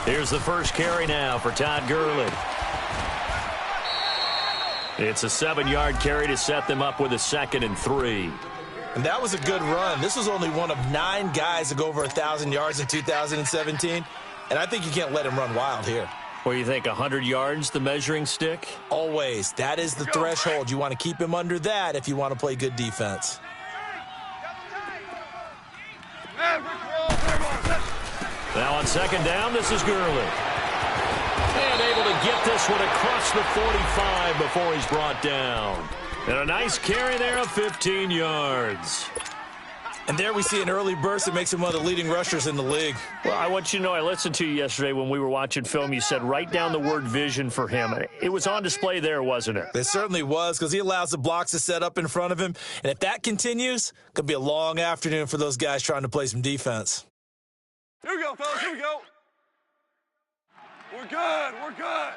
Here's the first carry now for Todd Gurley. It's a 7-yard carry to set them up with a 2nd and 3. And that was a good run. This was only one of 9 guys to go over 1,000 yards in 2017. And I think you can't let him run wild here. What do you think, 100 yards, the measuring stick? Always. That is the threshold. You want to keep him under that if you want to play good defense. Now on 2nd down, this is Gurley. And able to get this one across the 45 before he's brought down. And a nice carry there of 15 yards. And there we see an early burst that makes him one of the leading rushers in the league. Well, I want you to know, I listened to you yesterday when we were watching film. You said write down the word vision for him. It was on display there, wasn't it? It certainly was, because he allows the blocks to set up in front of him. And if that continues, it could be a long afternoon for those guys trying to play some defense. Here we go, fellas. Here we go. We're good. We're good.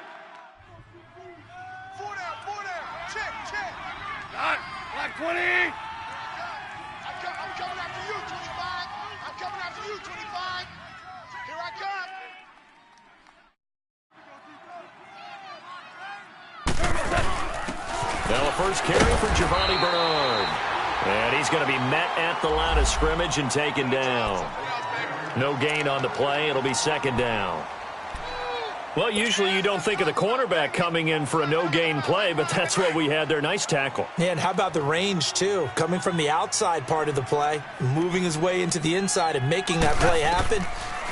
4 down. Check. Black 20. I'm coming after you, 25. I'm coming after you, 25. Here I come. Now a first carry for Giovanni Bernard. And he's going to be met at the line of scrimmage and taken down. No gain on the play. It'll be 2nd down. Well, usually you don't think of the cornerback coming in for a no-gain play, but that's what we had there. Nice tackle. Yeah, and how about the range, too? Coming from the outside part of the play, moving his way into the inside and making that play happen.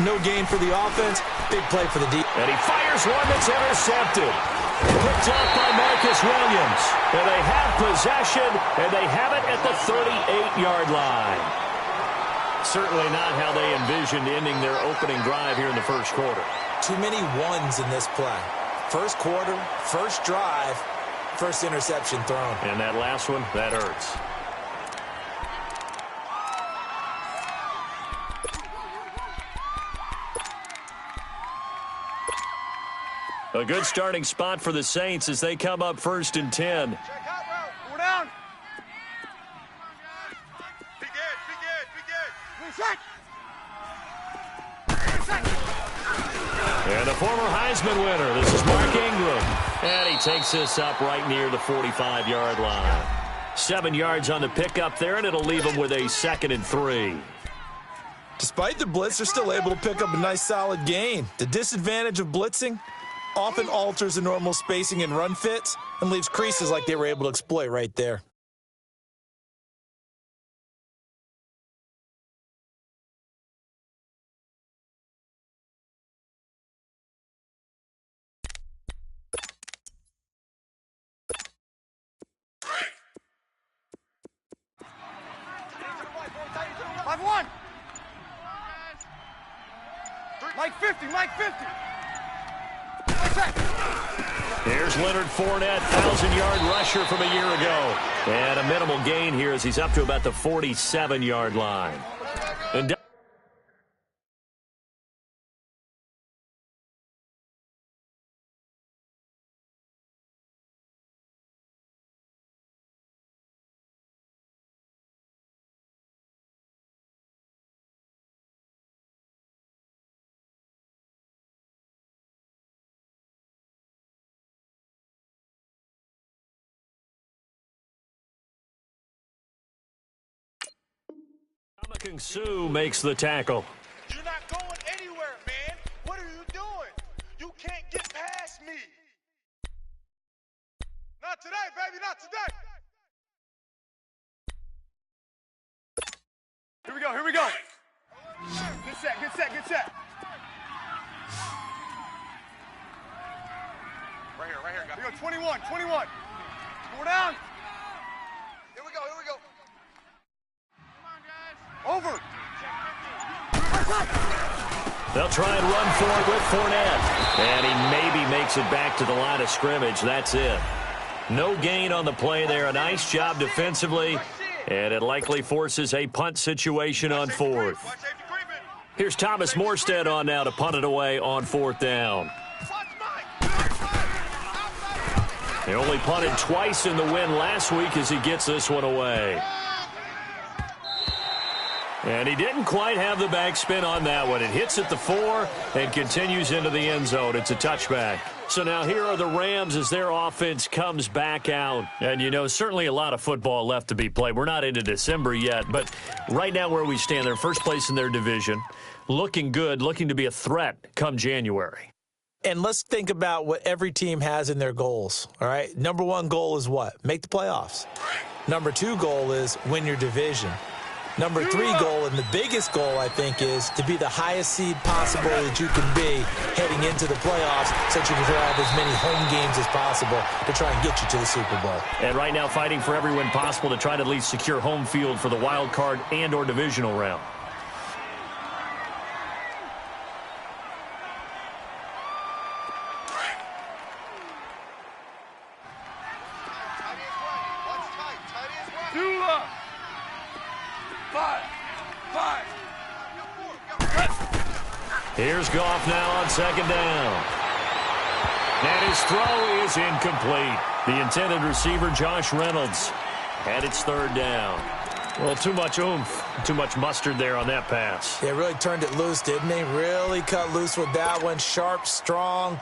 No gain for the offense. Big play for the defense. And he fires one that's intercepted. Picked off by Marcus Williams. And they have possession, and they have it at the 38-yard line. Certainly not how they envisioned ending their opening drive here in the first quarter. Too many ones in this play. First quarter, first drive, first interception thrown. And that last one, that hurts. A good starting spot for the Saints as they come up 1st and 10. Check out, bro. We're down. Be good. Reset. And the former Heisman winner, this is Mark Ingram. And he takes this up right near the 45-yard line. 7 yards on the pickup there, and it'll leave him with a 2nd and 3. Despite the blitz, they're still able to pick up a nice solid gain. The disadvantage of blitzing often alters the normal spacing and run fits and leaves creases like they were able to exploit right there. Mike 50. Here's Leonard Fournette, 1,000-yard rusher from a year ago. And a minimal gain here as he's up to about the 47-yard line. And Sue makes the tackle. You're not going anywhere, man. What are you doing? You can't get past me. Not today, baby, not today. Here we go. Good set. Right here, guys. Here we go, 21. We're down. Here we go. Over. They'll try and run for it with Fournette. And he maybe makes it back to the line of scrimmage. That's it. No gain on the play there. A nice job defensively. And it likely forces a punt situation on 4th. Here's Thomas Morstead on now to punt it away on 4th down. He only punted twice in the win last week as he gets this one away. And he didn't quite have the backspin on that one. It hits at the 4 and continues into the end zone. It's a touchback. So now here are the Rams as their offense comes back out. And, you know, certainly a lot of football left to be played. We're not into December yet, but right now where we stand, they're first place in their division, looking good, looking to be a threat come January. And let's think about what every team has in their goals, all right? Number 1 goal is what? Make the playoffs. Number 2 goal is win your division. Number 3 goal, and the biggest goal, I think, is to be the highest seed possible that you can be heading into the playoffs so that you can have as many home games as possible to try and get you to the Super Bowl. And right now fighting for every win possible to try to at least secure home field for the wild card and or divisional round. Here's Goff now on second down. And his throw is incomplete. The intended receiver, Josh Reynolds. And it's third down. Well, too much oomph, too much mustard there on that pass. Yeah, really turned it loose, didn't he? Really cut loose with that one. Sharp, strong.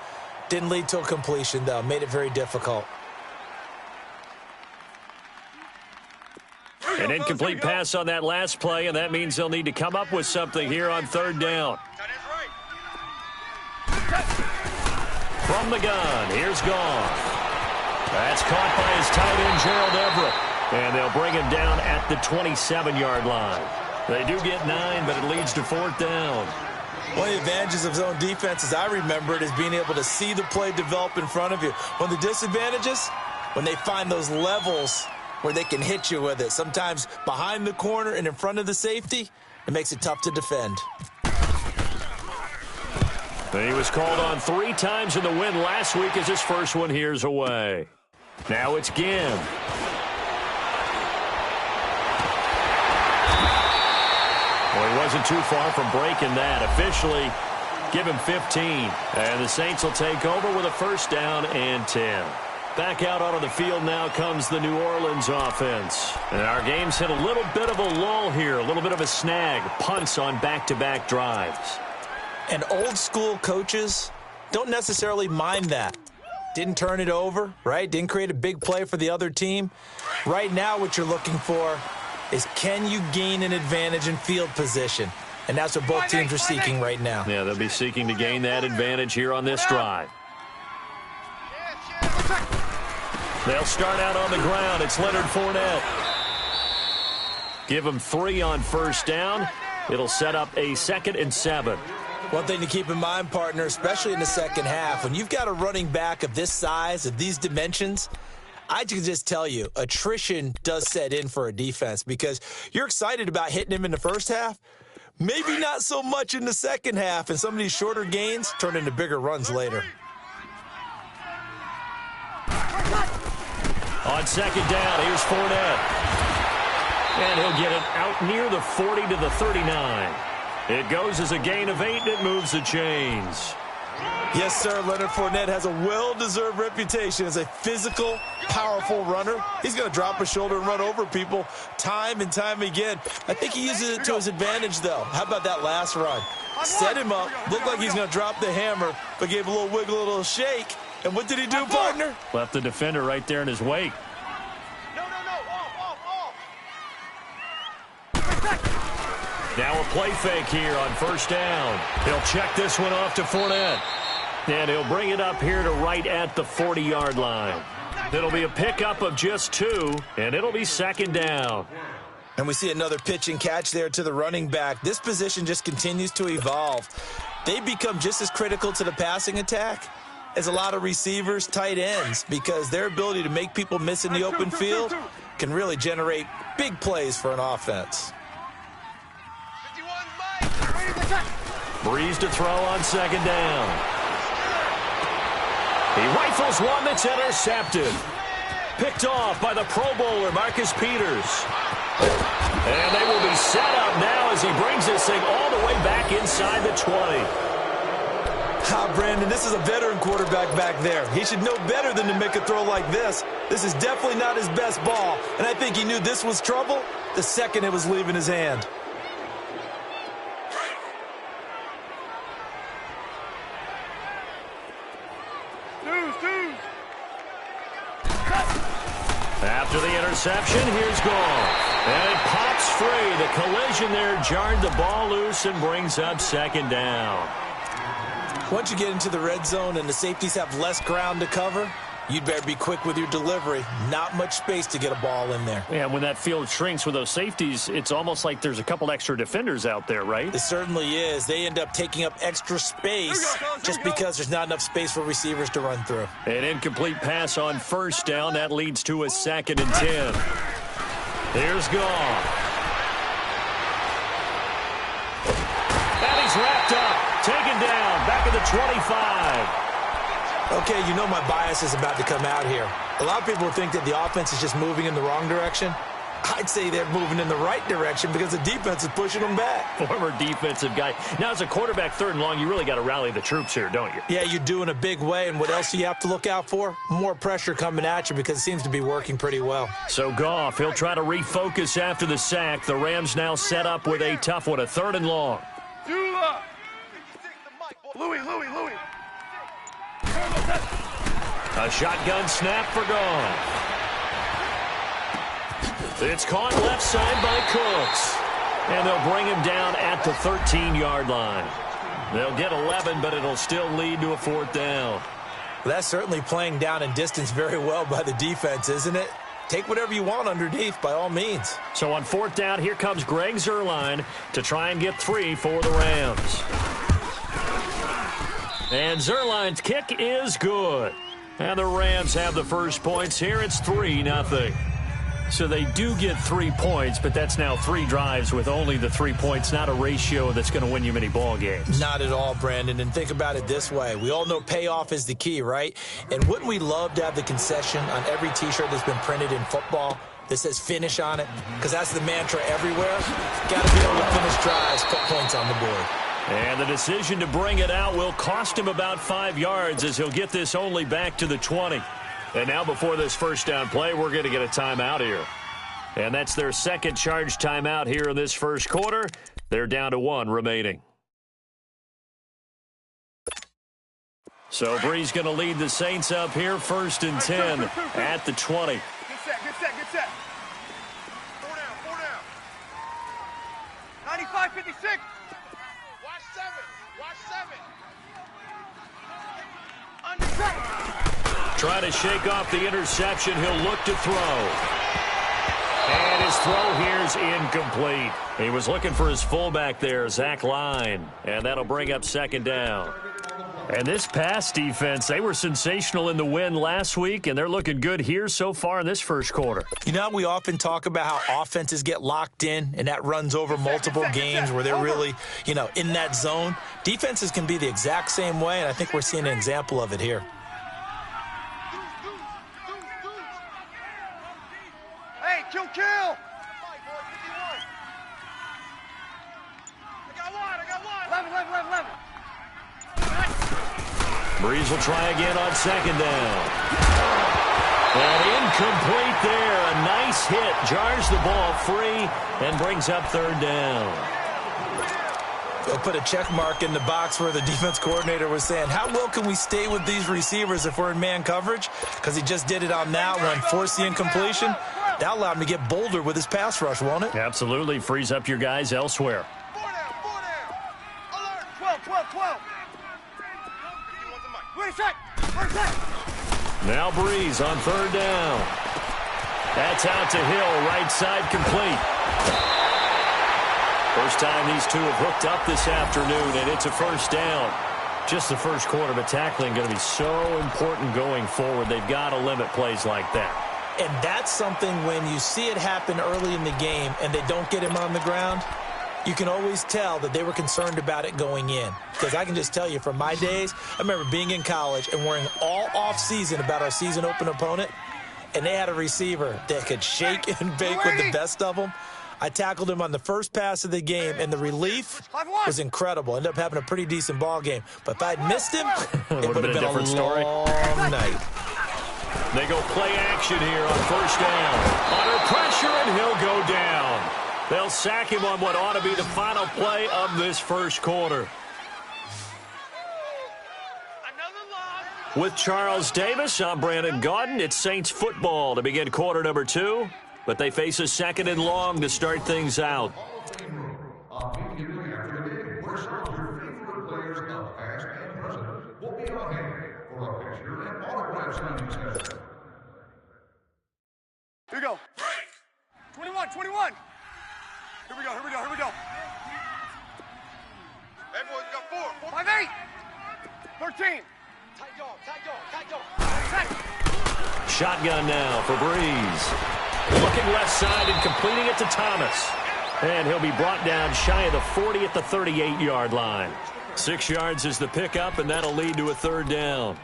Didn't lead to a completion, though. Made it very difficult. An incomplete pass on that last play, and that means they'll need to come up with something here on third down. From the gun, here's Goff. That's caught by his tight end, Gerald Everett. And they'll bring him down at the 27-yard line. They do get 9, but it leads to fourth down. One of the advantages of zone defense, as I remember it, is being able to see the play develop in front of you. One of the disadvantages, when they find those levels where they can hit you with it. Sometimes behind the corner and in front of the safety, it makes it tough to defend. He was called on 3 times in the win last week as his first one here's away. Now it's Ginn. Well, he wasn't too far from breaking that. Officially, give him 15. And the Saints will take over with a first down and 10. Back out onto the field now comes the New Orleans offense. And our game's hit a little bit of a lull here, a little bit of a snag. Punts on back-to-back drives. And old-school coaches don't necessarily mind that. Didn't turn it over, right? Didn't create a big play for the other team. Right now what you're looking for is can you gain an advantage in field position? And that's what both teams are seeking right now. Yeah, they'll be seeking to gain that advantage here on this drive. They'll start out on the ground. It's Leonard Fournette. Give him 3 on first down. It'll set up a 2nd and 7. One thing to keep in mind, partner, especially in the second half, when you've got a running back of this size, of these dimensions, I can just tell you, attrition does set in for a defense because you're excited about hitting him in the first half, maybe not so much in the second half, and some of these shorter gains turn into bigger runs later. On second down, here's Fournette. And he'll get it out near the 40 to the 39. It goes as a gain of 8, and it moves the chains. Yes, sir. Leonard Fournette has a well-deserved reputation as a physical, powerful runner. He's going to drop his shoulder and run over people time and time again. I think he uses it to his advantage, though. How about that last run? Set him up, looked like he's going to drop the hammer, but gave a little wiggle, a little shake. And what did he do, partner? Left the defender right there in his wake. Now a play fake here on first down. He'll check this one off to Fournette. And he'll bring it up here to right at the 40-yard line. It'll be a pickup of just 2, and it'll be second down. And we see another pitch and catch there to the running back. This position just continues to evolve. They become just as critical to the passing attack as a lot of receivers, tight ends, because their ability to make people miss in the open field can really generate big plays for an offense. Breeze to throw on second down. He rifles one that's intercepted. Picked off by the Pro Bowler, Marcus Peters. And they will be set up now as he brings this thing all the way back inside the 20. Brandon, this is a veteran quarterback back there. He should know better than to make a throw like this. This is definitely not his best ball, and I think he knew this was trouble the second it was leaving his hand. reception. Here's Goff. And it pops free. The collision there jarred the ball loose and brings up second down. Once you get into the red zone and the safeties have less ground to cover, you'd better be quick with your delivery. Not much space to get a ball in there. Yeah, when that field shrinks with those safeties, it's almost like there's a couple extra defenders out there, right? It certainly is. They end up taking up extra space just because there's not enough space for receivers to run through. An incomplete pass on first down. That leads to a 2nd and 10. Here's Goff. And he's wrapped up. Taken down. Back at the 25. Okay, you know my bias is about to come out here. A lot of people think that the offense is just moving in the wrong direction. I'd say they're moving in the right direction because the defense is pushing them back. Former defensive guy. Now, as a quarterback 3rd and long, you really got to rally the troops here, don't you? Yeah, you do in a big way. And what else do you have to look out for? More pressure coming at you because it seems to be working pretty well. So Goff, he'll try to refocus after the sack. The Rams now set up with a tough one, a 3rd and long. Louis. A shotgun snap for Goff. It's caught left side by Cooks. And they'll bring him down at the 13-yard line. They'll get 11, but it'll still lead to a 4th down. Well, that's certainly playing down in distance very well by the defense, isn't it? Take whatever you want underneath, by all means. So on 4th down, here comes Greg Zuerlein to try and get 3 for the Rams. And Zuerlein's kick is good. And the Rams have the first points here. It's 3-0. So they do get 3 points, but that's now 3 drives with only the 3 points, not a ratio that's going to win you many ball games. Not at all, Brandon. And think about it this way. We all know payoff is the key, right? And wouldn't we love to have the concession on every T-shirt that's been printed in football that says finish on it? Because that's the mantra everywhere. Got to be able to finish drives, put points on the board. And the decision to bring it out will cost him about 5 yards as he'll get this only back to the 20. And now before this first down play, we're going to get a timeout here. And that's their second charge timeout here in this first quarter. They're down to 1 remaining. So Bree's going to lead the Saints up here, 1st and 10 at the 20. Good set. 4 down. 95-56. Watch 7. Under 7. Try to shake off the interception. He'll look to throw. And his throw here's incomplete. He was looking for his fullback there, Zach Line. And that'll bring up 2nd down. And this pass defense, they were sensational in the win last week, and they're looking good here so far in this first quarter. You know, we often talk about how offenses get locked in, and that runs over multiple games where they're really, in that zone. Defenses can be the exact same way, and I think we're seeing an example of it here. Hey, kill. I got one. 11. Breeze will try again on 2nd down. And incomplete there. A nice hit. Jars the ball free and brings up 3rd down. They'll put a check mark in the box where the defense coordinator was saying, how well can we stay with these receivers if we're in man coverage? Because he just did it on that one. Force the incompletion. That allowed him to get bolder with his pass rush, won't it? Absolutely. Frees up your guys elsewhere. 4 down. Alert. 12. Wait a sec. Now Breeze on 3rd down. That's out to Hill. Right side complete. First time these two have hooked up this afternoon, and it's a 1st down. Just the first quarter, but tackling going to be so important going forward. They've got to limit plays like that. And that's something when you see it happen early in the game and they don't get him on the ground, you can always tell that they were concerned about it going in. Because I can just tell you from my days, I remember being in college and worrying all off-season about our season open opponent, and they had a receiver that could shake and bake with the best of them. I tackled him on the first pass of the game, and the relief was incredible. Ended up having a pretty decent ball game. But if I'd missed him, it would have been a different story. long night. They go play action here on 1st down. Under pressure, and he'll go down. They'll sack him on what ought to be the final play of this first quarter. With Charles Davis, I'm Brandon Gaudin. It's Saints football to begin quarter number 2. but they face a 2nd and long to start things out. Here we go. 21, 21. Here we go, here we go, here we go. Everyone got 4. 5, 8. 13. Tight dog, tight dog, tight dog. Shotgun now for Breeze. Looking left side and completing it to Thomas. And he'll be brought down shy of the 40 at the 38-yard line. 6 yards is the pickup, and that'll lead to a 3rd down.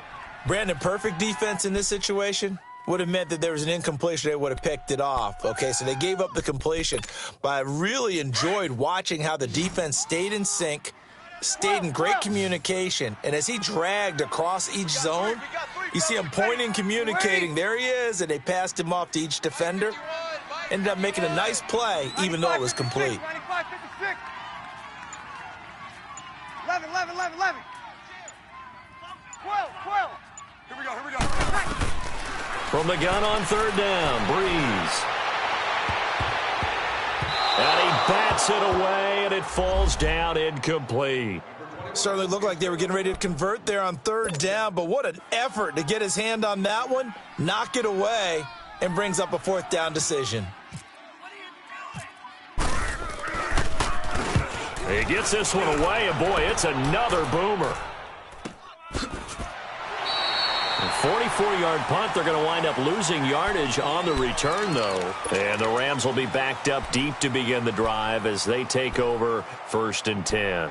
Brandon, perfect defense in this situation would have meant that there was an incompletion. They would have picked it off. Okay, so they gave up the completion. But I really enjoyed watching how the defense stayed in sync, stayed in great communication. And as he dragged across each zone, you see him pointing, communicating. There he is, and they passed him off to each defender. Ended up making a nice play, even though it was complete. 95, 56. 11, 11, 11, 11. 12, 12. Here we go, here we go. From the gun on 3rd down, Breeze. And he bats it away, and it falls down incomplete. Certainly looked like they were getting ready to convert there on 3rd down, but what an effort to get his hand on that one, knock it away, and brings up a 4th down decision. He gets this one away, and boy, it's another boomer. 44-yard punt. They're going to wind up losing yardage on the return, though. And the Rams will be backed up deep to begin the drive as they take over 1st and 10.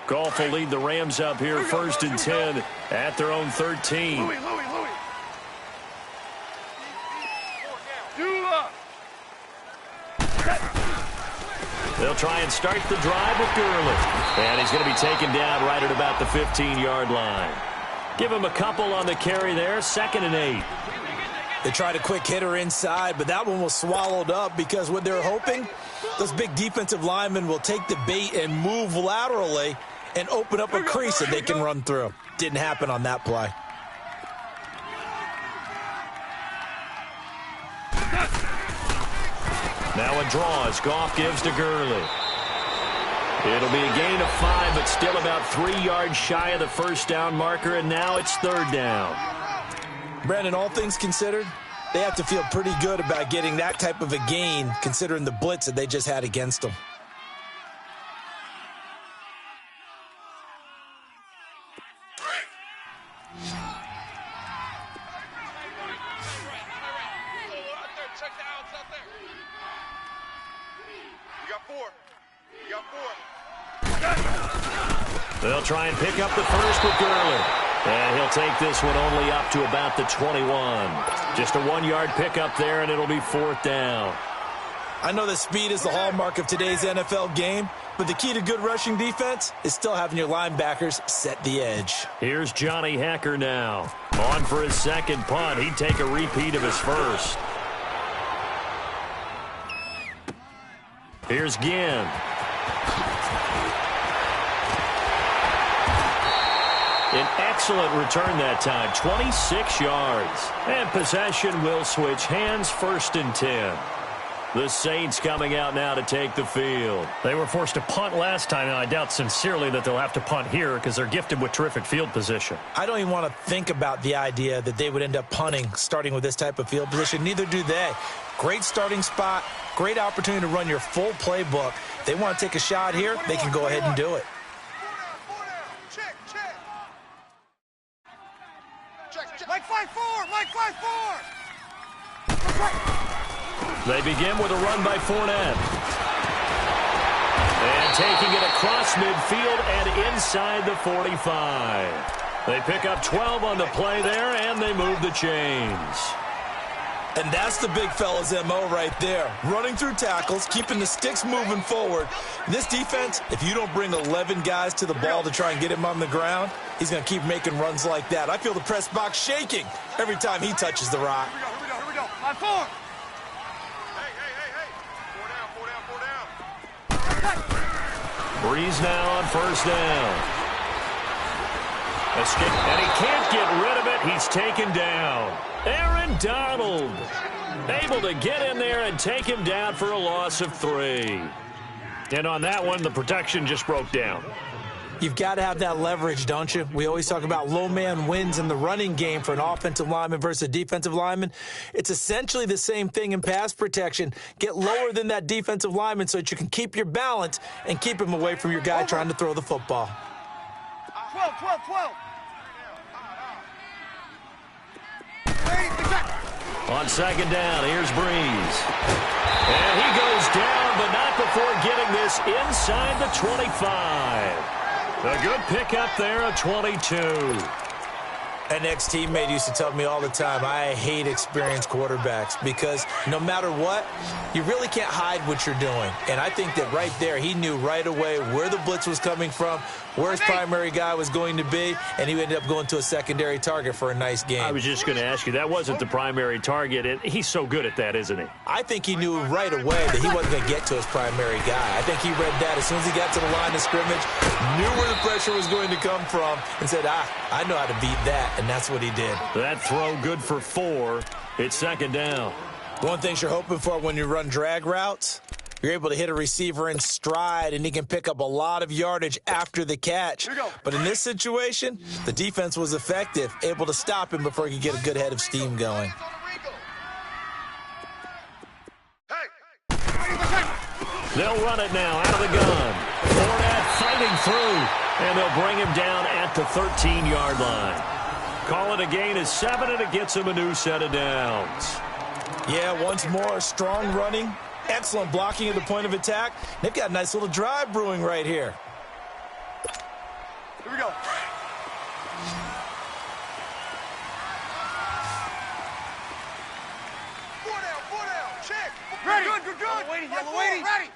Goff will lead the Rams up here 1st and 10 at their own 13. Louis. They'll try and start the drive with Gurley. And he's going to be taken down right at about the 15-yard line. Give him a couple on the carry there, 2nd and 8. They tried a quick hitter inside, but that one was swallowed up because what they're hoping, those big defensive linemen will take the bait and move laterally and open up a crease that they can run through. Didn't happen on that play. Now a draw as Goff gives to Gurley. It'll be a gain of 5, but still about 3 yards shy of the 1st down marker, and now it's 3rd down. Brandon, all things considered, they have to feel pretty good about getting that type of a gain considering the blitz that they just had against them. They'll try and pick up the first with Gurley. And he'll take this one only up to about the 21. Just a 1-yard pickup there, and it'll be 4th down. I know that speed is the hallmark of today's NFL game, but the key to good rushing defense is still having your linebackers set the edge. Here's Johnny Hacker now. On for his 2nd punt. He'd take a repeat of his 1st. Here's Ginn. An excellent return that time, 26 yards. And possession will switch hands, 1st and 10. The Saints coming out now to take the field. They were forced to punt last time, and I doubt sincerely that they'll have to punt here because they're gifted with terrific field position. I don't even want to think about the idea that they would end up punting starting with this type of field position. Neither do they. Great starting spot, great opportunity to run your full playbook. They want to take a shot here, they can go ahead and do it. Mike 5-4! Mike 5-4! They begin with a run by Fournette. And taking it across midfield and inside the 45. They pick up 12 on the play there, and they move the chains. And that's the big fella's MO right there. Running through tackles, keeping the sticks moving forward. This defense, if you don't bring 11 guys to the ball to try and get him on the ground, he's going to keep making runs like that. I feel the press box shaking every time he touches the rock. Here we go. 5-4. Hey. Breeze now on 1st down. Escape, and he can't get rid of it. He's taken down. Aaron Donald able to get in there and take him down for a loss of 3. And on that one, the protection just broke down. You've got to have that leverage, don't you? We always talk about low man wins in the running game for an offensive lineman versus a defensive lineman. It's essentially the same thing in pass protection. Get lower than that defensive lineman so that you can keep your balance and keep him away from your guy trying to throw the football. 12. On second down, here's Breeze. And he goes down, but not before getting this inside the 25. A good pickup there, a 22. An ex-teammate used to tell me all the time, I hate experienced quarterbacks because no matter what, you really can't hide what you're doing. And I think that right there, he knew right away where the blitz was coming from, where his primary guy was going to be, and he ended up going to a secondary target for a nice game. I was just going to ask you, that wasn't the primary target, and he's so good at that, isn't he? I think he knew right away that he wasn't going to get to his primary guy. I think he read that as soon as he got to the line of scrimmage, knew where the pressure was going to come from, and said, I know how to beat that, and that's what he did. That throw good for 4. It's second down. One thing you're hoping for when you run drag routes, you're able to hit a receiver in stride, and he can pick up a lot of yardage after the catch. But in this situation, the defense was effective, able to stop him before he could get a good head of steam going. They'll run it now out of the gun. Fournette fighting through, and they'll bring him down at the 13-yard line. Call it a gain of 7, and it gets him a new set of downs. Yeah, once more, strong running, excellent blocking at the point of attack. They've got a nice little drive brewing right here. Here we go. Four down, check. Ready. Good. Yellow waiting. Ready.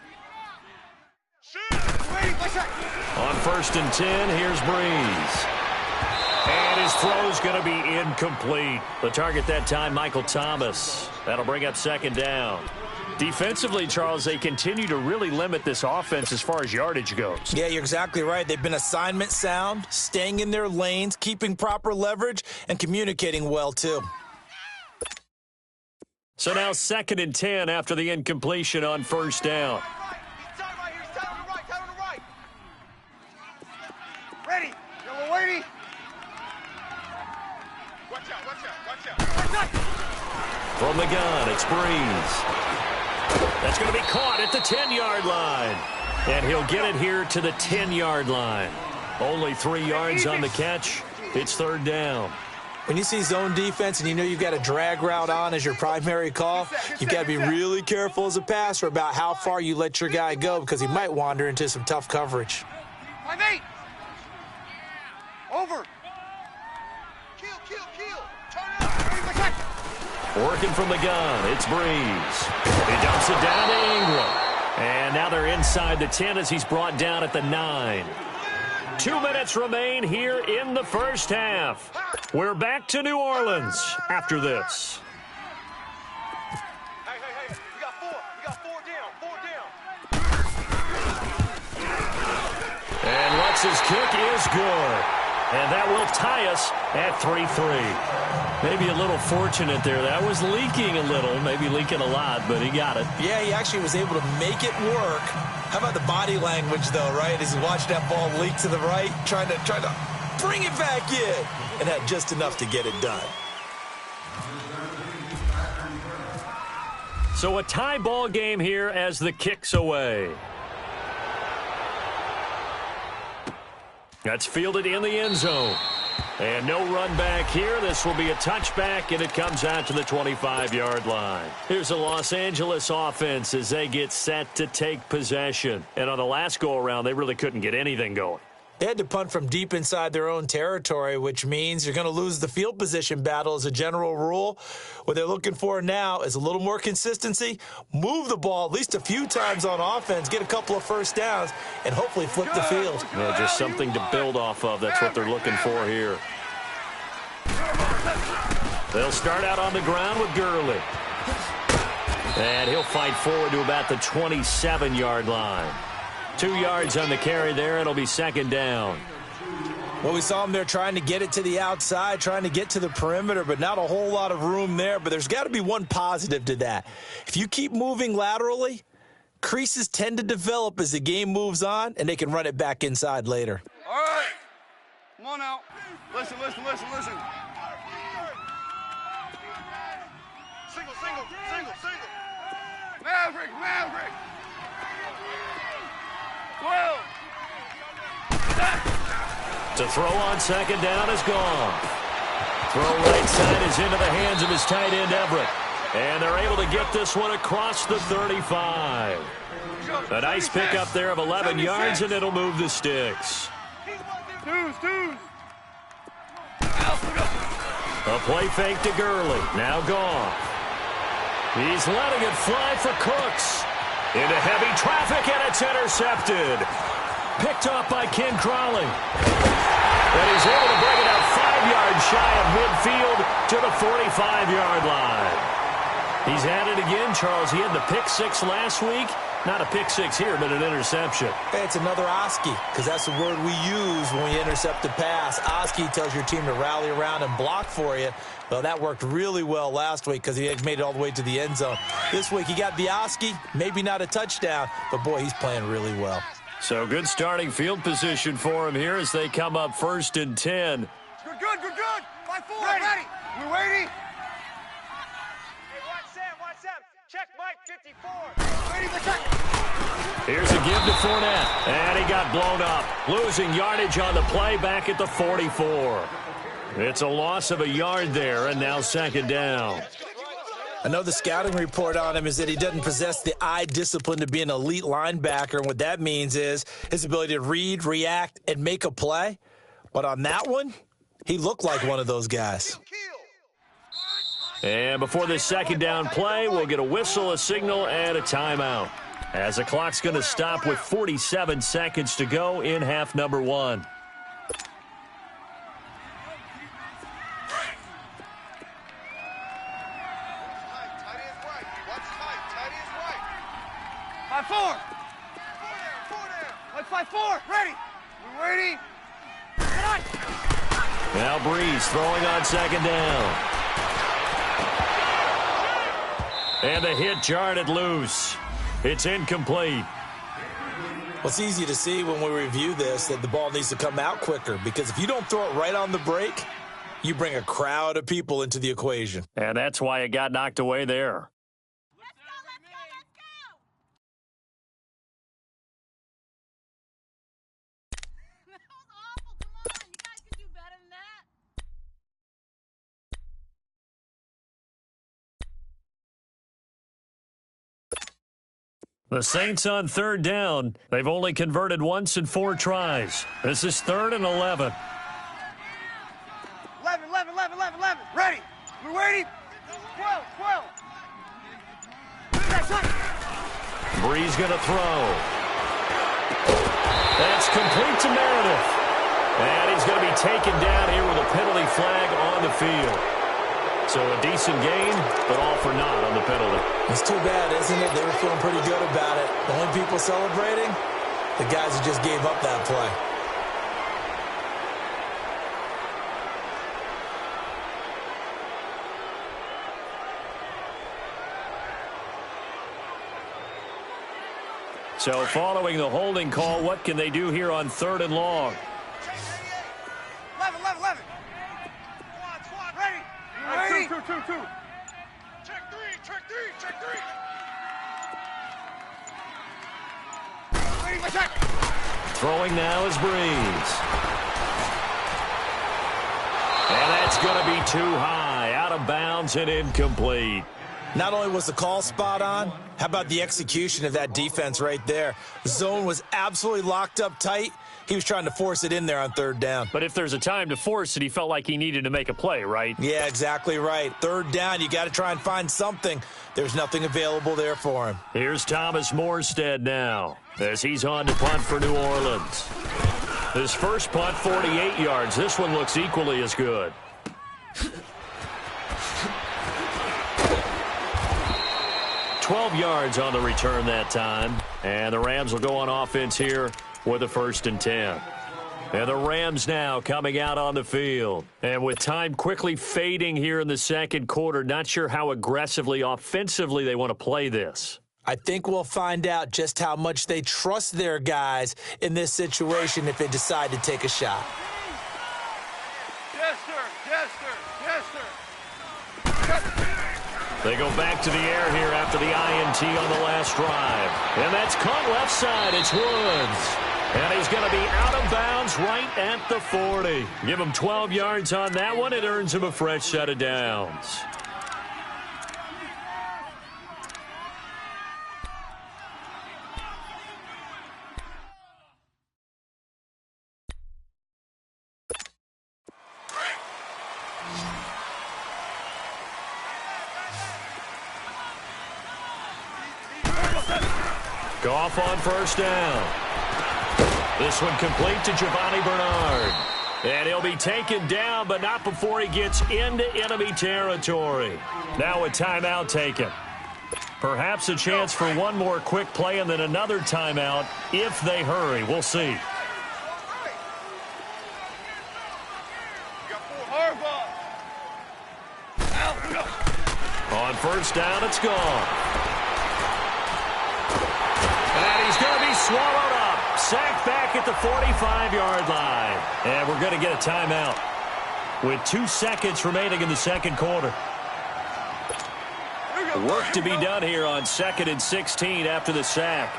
On 1st and 10, here's Breeze. And his throw's going to be incomplete. The target that time, Michael Thomas. That'll bring up second down. Defensively, Charles, they continue to really limit this offense as far as yardage goes. Yeah, you're exactly right. They've been assignment sound, staying in their lanes, keeping proper leverage, and communicating well, too. So now 2nd and 10 after the incompletion on 1st down. He's tight right here. He's tight on the right. Ready. Yellow waiting. Watch out. From the gun, it's Breeze. That's going to be caught at the 10-yard line. And he'll get it here to the 10-yard line. Only 3 yards on the catch. It's 3rd down. When you see zone defense and you know you've got a drag route on as your primary call, you've got to be really careful as a passer about how far you let your guy go because he might wander into some tough coverage. 5-8. Over. Kill. Turn it up. Working from the gun, it's Breeze. He dumps it down to Ingram. And now they're inside the 10 as he's brought down at the 9. 2 minutes remain here in the first half. We're back to New Orleans after this. Hey. You got 4 down. And Lutz's kick is good. And that will tie us at 3-3. Maybe a little fortunate there. That was leaking a little, maybe leaking a lot, but he got it. Yeah, he actually was able to make it work. How about the body language, though, right? As he watched that ball leak to the right, trying to bring it back in, and had just enough to get it done. So a tie ball game here as the kick's away. That's fielded in the end zone. And no run back here. This will be a touchback, and it comes out to the 25-yard line. Here's the Los Angeles offense as they get set to take possession. And on the last go-around, they really couldn't get anything going. They had to punt from deep inside their own territory, which means you're going to lose the field position battle as a general rule. What they're looking for now is a little more consistency, move the ball at least a few times on offense, get a couple of first downs, and hopefully flip the field. Yeah, just something to build off of. That's what they're looking for here. They'll start out on the ground with Gurley. And he'll fight forward to about the 27-yard line. 2 yards on the carry there. It'll be second down. Well, we saw him there trying to get it to the outside, trying to get to the perimeter, but not a whole lot of room there. But there's got to be one positive to that. If you keep moving laterally, creases tend to develop as the game moves on, and they can run it back inside later. All right. Come on now. Listen. Single. Maverick. 12. To throw on second down is gone. Throw right side is into the hands of his tight end, Everett. And they're able to get this one across the 35. A nice pickup there of 11 yards, and it'll move the sticks. Twos. A play fake to Gurley. Now gone. He's letting it fly for Cooks. Into heavy traffic, and it's intercepted. Picked off by Ken Crawley. And he's able to bring it out 5 yards shy of midfield to the 45-yard line. He's at it again, Charles. He had the pick six last week. Not a pick six here, but an interception. Hey, it's another Oski, because that's the word we use when we intercept a pass. Oski tells your team to rally around and block for you. Well, that worked really well last week because he had made it all the way to the end zone. This week he got the Oski, maybe not a touchdown, but boy, he's playing really well. So good starting field position for him here as they come up 1st and 10. Good. 5-4. Ready. We're waiting. Hey, watch Sam. Check Mike 54. Ready for check. Here's a give to Fournette, and he got blown up. Losing yardage on the play back at the 44. It's a loss of a yard there, and now second down. I know the scouting report on him is that he doesn't possess the eye discipline to be an elite linebacker, and what that means is his ability to read, react, and make a play. But on that one, he looked like one of those guys. And before this second down play, we'll get a whistle, a signal, and a timeout, as the clock's going to stop with 47 seconds to go in half number 1. Ready. We're waiting. Now Breeze throwing on second down. And the hit jarred it loose. It's incomplete. Well, it's easy to see when we review this that the ball needs to come out quicker, because if you don't throw it right on the break, you bring a crowd of people into the equation. And that's why it got knocked away there. The Saints on third down. They've only converted once in 4 tries. This is 3rd and 11. 11. Ready. We're waiting. 12. Breeze going to throw. That's complete to Meredith. And he's going to be taken down here with a penalty flag on the field. So a decent gain, but all for naught on the penalty. It's too bad, isn't it? They were feeling pretty good about it. The only people celebrating, the guys who just gave up that play. So following the holding call, what can they do here on 3rd and long? 11. Ready. Ready. Two. Check three. Ready for check. Throwing now is Breeze. And that's going to be too high, out of bounds and incomplete. Not only was the call spot on, how about the execution of that defense right there? The zone was absolutely locked up tight. He was trying to force it in there on 3rd down. But if there's a time to force it, he felt like he needed to make a play, right? Yeah, exactly right. 3rd down, you got to try and find something. There's nothing available there for him. Here's Thomas Morstead now as he's on to punt for New Orleans. His first punt, 48 yards. This one looks equally as good. 12 yards on the return that time. And the Rams will go on offense here with a 1st and 10. And the Rams now coming out on the field. And with time quickly fading here in the second quarter, not sure how aggressively, offensively they want to play this. I think we'll find out just how much they trust their guys in this situation if they decide to take a shot. Yes, sir. Yes, sir. Yes, sir. They go back to the air here after the INT on the last drive. And that's caught left side. It's Woods. And he's going to be out of bounds right at the 40. Give him 12 yards on that one. It earns him a fresh set of downs. Goff on first down. This one complete to Giovanni Bernard. And he'll be taken down, but not before he gets into enemy territory. Now a timeout taken. Perhaps a chance for one more quick play and then another timeout if they hurry. We'll see. On first down, it's gone. And he's going to be swallowed up. Sacked back at the 45-yard line. And we're going to get a timeout with 2 seconds remaining in the second quarter. Work to be done here on 2nd and 16 after the sack.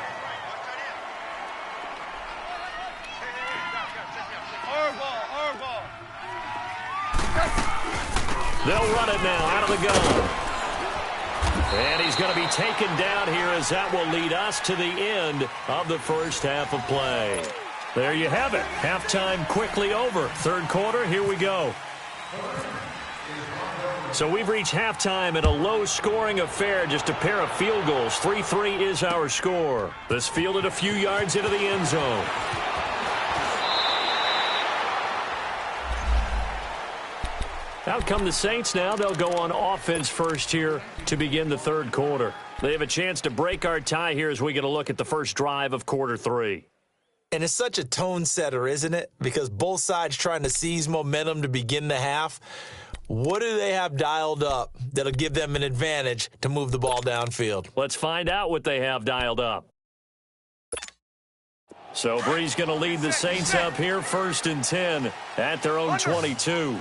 They'll run it now out of the gun. And he's going to be taken down here as that will lead us to the end of the first half of play. There you have it. Halftime quickly over. Third quarter, here we go. So we've reached halftime in a low-scoring affair, just a pair of field goals. 3-3 is our score. This fielded a few yards into the end zone. Out come the Saints now. They'll go on offense first here to begin the third quarter. They have a chance to break our tie here as we get a look at the first drive of quarter 3. And it's such a tone setter, isn't it? Because both sides trying to seize momentum to begin the half. What do they have dialed up that'll give them an advantage to move the ball downfield? Let's find out what they have dialed up. So Bree's going to lead the Saints up here 1st and 10 at their own 22.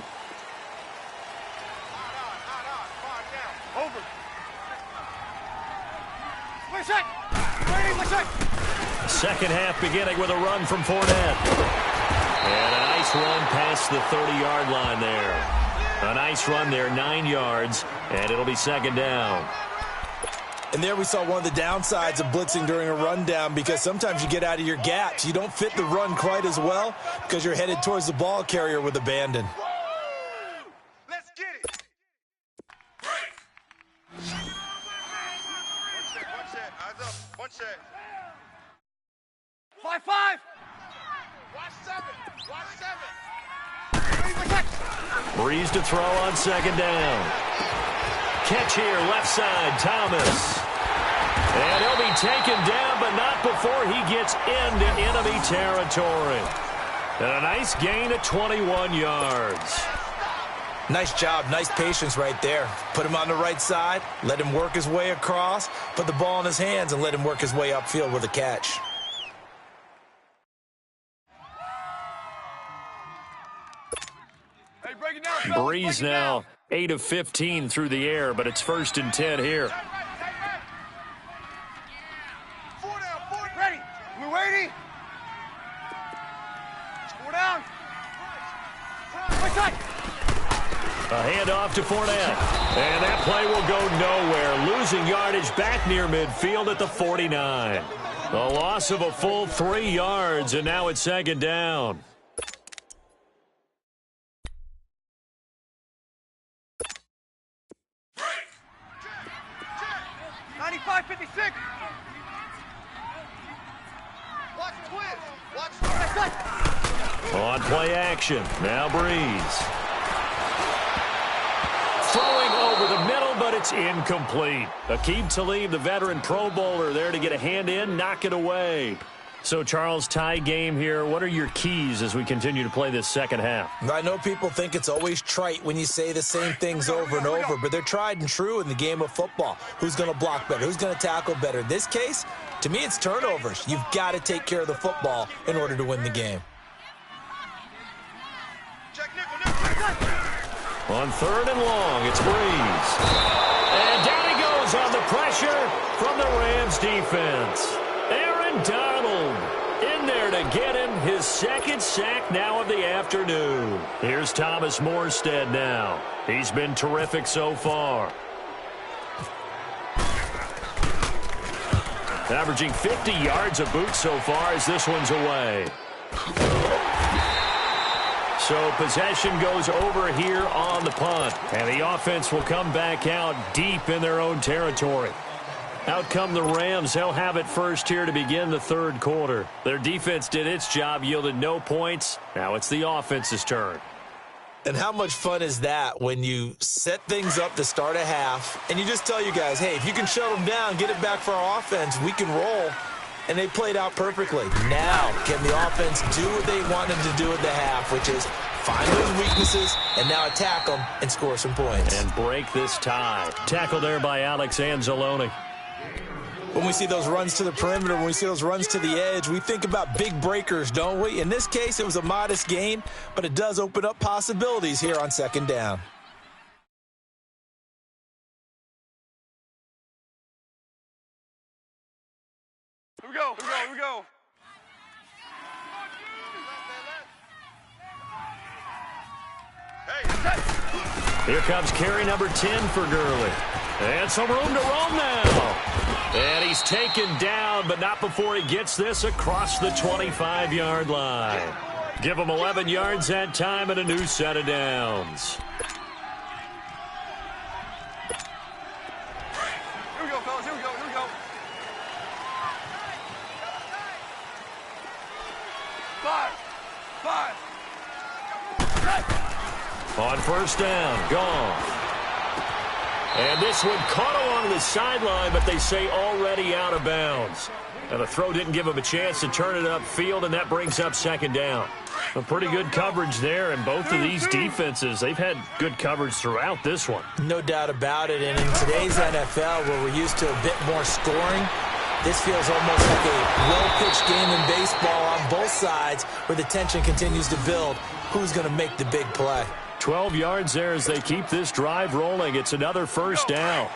Second half beginning with a run from Fournette. And a nice run past the 30-yard line there. A nice run there, 9 yards, and it'll be second down. And there we saw one of the downsides of blitzing during a rundown, because sometimes you get out of your gaps. You don't fit the run quite as well because you're headed towards the ball carrier with abandon. Let's get it. One set. Eyes up. One set. 5-5. Watch 7. Watch 7. Breeze to throw on second down. Catch here, left side, Thomas. And he'll be taken down, but not before he gets into enemy territory. And a nice gain of 21 yards. Nice job, nice patience right there. Put him on the right side, let him work his way across, put the ball in his hands, and let him work his way upfield with a catch. Breeze now 8 of 15 through the air, but it's 1st and 10 here. 4 down, 4. Ready. We're waiting. 4 down. Right side. A handoff to Fournette. And that play will go nowhere. Losing yardage back near midfield at the 49. A loss of a full 3 yards, and now it's second down. 56. Watch twist. Watch twist. On play action. Now Breeze. Throwing over the middle, but it's incomplete. Aqib Talib, the veteran Pro Bowler, there to get a hand in, knock it away. So, Charles, tie game here. What are your keys as we continue to play this second half? I know people think it's always trite when you say the same things over and over, but they're tried and true in the game of football. Who's going to block better? Who's going to tackle better? In this case, to me, it's turnovers. You've got to take care of the football in order to win the game. On 3rd and long, it's Breeze. And down he goes on the pressure from the Rams defense. Aaron Donald in there to get him his second sack now of the afternoon. Here's Thomas Morstead now. He's been terrific so far. Averaging 50 yards a boot so far as this one's away. So possession goes over here on the punt. And the offense will come back out deep in their own territory. Out come the Rams. They'll have it first here to begin the 3rd quarter. Their defense did its job, yielded no points. Now it's the offense's turn. And how much fun is that when you set things up to start a half and you just tell you guys, hey, if you can shut them down, get it back for our offense, we can roll. And they played out perfectly. Now, can the offense do what they wanted to do at the half, which is find those weaknesses and now attack them and score some points. And break this tie. Tackle there by Alex Anzalone. When we see those runs to the perimeter, when we see those runs to the edge, we think about big breakers, don't we? In this case, it was a modest gain, but it does open up possibilities here on 2nd down. Here we go. Here we go. Here comes carry number 10 for Gurley. And some room to roam now. And he's taken down, but not before he gets this across the 25-yard line. Give him 11 yards that time and a new set of downs. Here we go, fellas. Here we go. Five. On 1st down, gone. And this one caught along the sideline, but they say already out of bounds. And the throw didn't give him a chance to turn it upfield, and that brings up 2nd down. A pretty good coverage there, and both of these defenses, they've had good coverage throughout this one. No doubt about it, and in today's NFL, where we're used to a bit more scoring, this feels almost like a well-pitched game in baseball on both sides, where the tension continues to build. Who's going to make the big play? 12 yards there as they keep this drive rolling. It's another 1st down.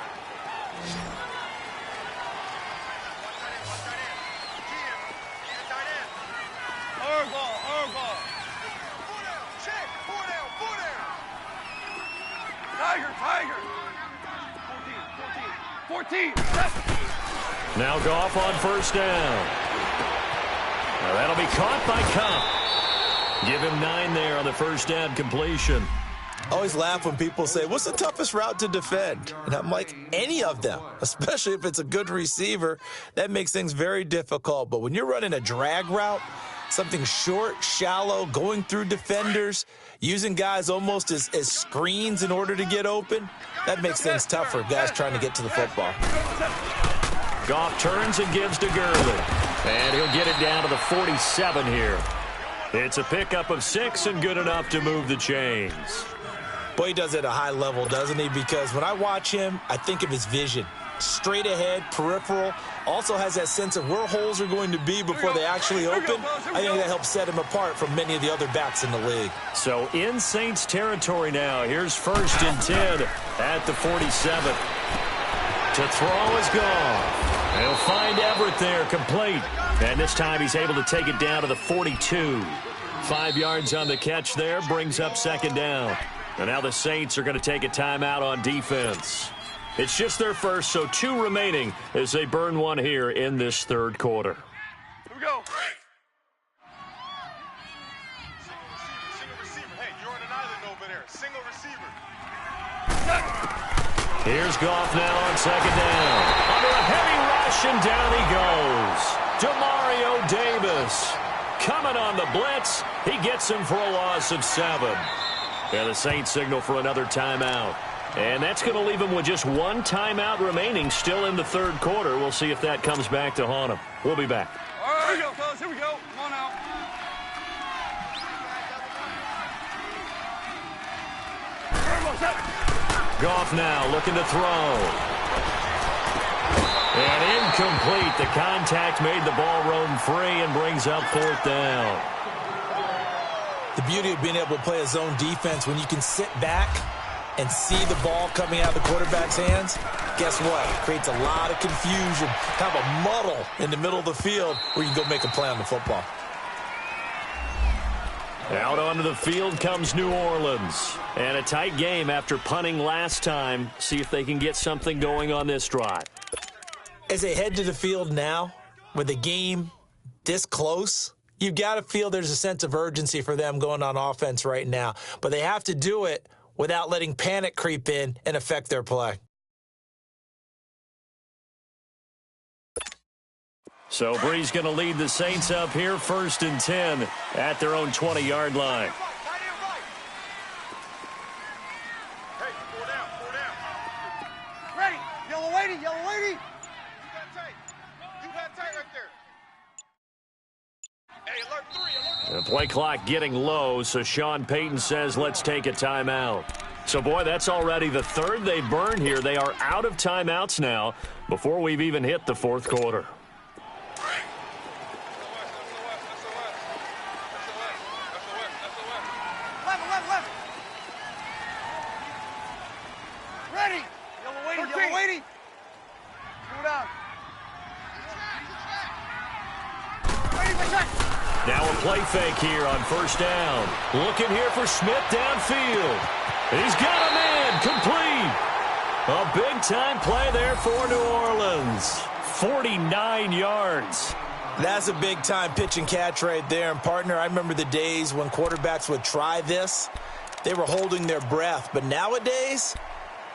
Tiger. 14. Now Goff on 1st down. Now that'll be caught by Kupp. Give him 9 there on the 1st down completion. I always laugh when people say, what's the toughest route to defend? And I'm like, any of them, especially if it's a good receiver. That makes things very difficult. But when you're running a drag route, something short, shallow, going through defenders, using guys almost as screens in order to get open, that makes things tough for guys trying to get to the football. Goff turns and gives to Gurley. And he'll get it down to the 47 here. It's a pickup of 6 and good enough to move the chains. Boy, he does it at a high level, doesn't he? Because when I watch him, I think of his vision. Straight ahead, peripheral. Also has that sense of where holes are going to be before they actually open. I think that helps set him apart from many of the other backs in the league. So in Saints territory now. Here's 1st and 10 at the 47. To throw is gone. He'll find Everett there, complete. And this time he's able to take it down to the 42. 5 yards on the catch there, brings up 2nd down. And now the Saints are going to take a timeout on defense. It's just their first, so 2 remaining as they burn one here in this 3rd quarter. Here we go. Single receiver. Hey, you're on an island over there. Single receiver. Here's Goff now on 2nd down. Under a heavy rush, and down he goes. Demario Davis coming on the blitz. He gets him for a loss of 7. And the Saints signal for another timeout. And that's going to leave him with just 1 timeout remaining still in the 3rd quarter. We'll see if that comes back to haunt him. We'll be back. All right, here we go, fellas. off now, looking to throw. And incomplete. The contact made the ball roam free and brings up fourth down. The beauty of being able to play a zone defense when you can sit back and see the ball coming out of the quarterback's hands, guess what? It creates a lot of confusion, kind of a muddle in the middle of the field where you can go make a play on the football. Out onto the field comes New Orleans. And a tight game after punting last time. See if they can get something going on this drive. As they head to the field now, with the game this close, you've got to feel there's a sense of urgency for them going on offense right now. But they have to do it without letting panic creep in and affect their play. So Bree's going to lead the Saints up here, 1st and 10 at their own 20-yard line. Hey, 4 down, 4 down. Ready. Yellow lady, yellow lady. You got tight. You got tight right there. Hey, alert 3, alert 3. The play clock getting low, so Sean Payton says, let's take a timeout. So, boy, that's already the third they've burned here. They are out of timeouts now before we've even hit the fourth quarter. Ready. Yellow lady, yellow lady. Go down. Ready, protect. Now a play fake here on 1st down. Looking here for Smith downfield. He's got a man, complete. A big-time play there for New Orleans. 49 yards. That's a big-time pitch and catch right there. And, partner, I remember the days when quarterbacks would try this. They were holding their breath. But nowadays,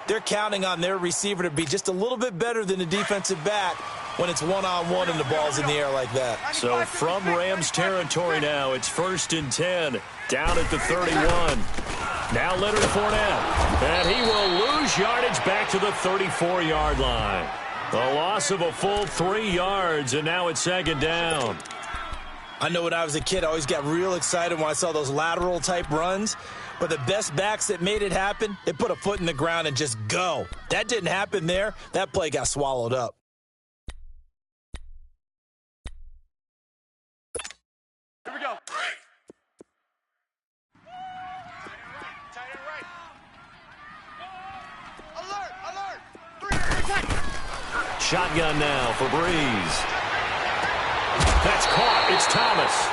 they're counting on their receiver to be just a little bit better than the defensive back when it's one-on-one and the ball's in the air like that. So from Rams territory now, it's 1st and 10, down at the 31. Now Leonard Fournette, and he will lose yardage back to the 34-yard line. A loss of a full 3 yards, and now it's 2nd down. I know when I was a kid, I always got real excited when I saw those lateral-type runs. But the best backs that made it happen, they put a foot in the ground and just go. That didn't happen there. That play got swallowed up. Here we go. Tight end right. Alert, alert. 3, attack. Shotgun now for Breeze. That's caught. It's Thomas.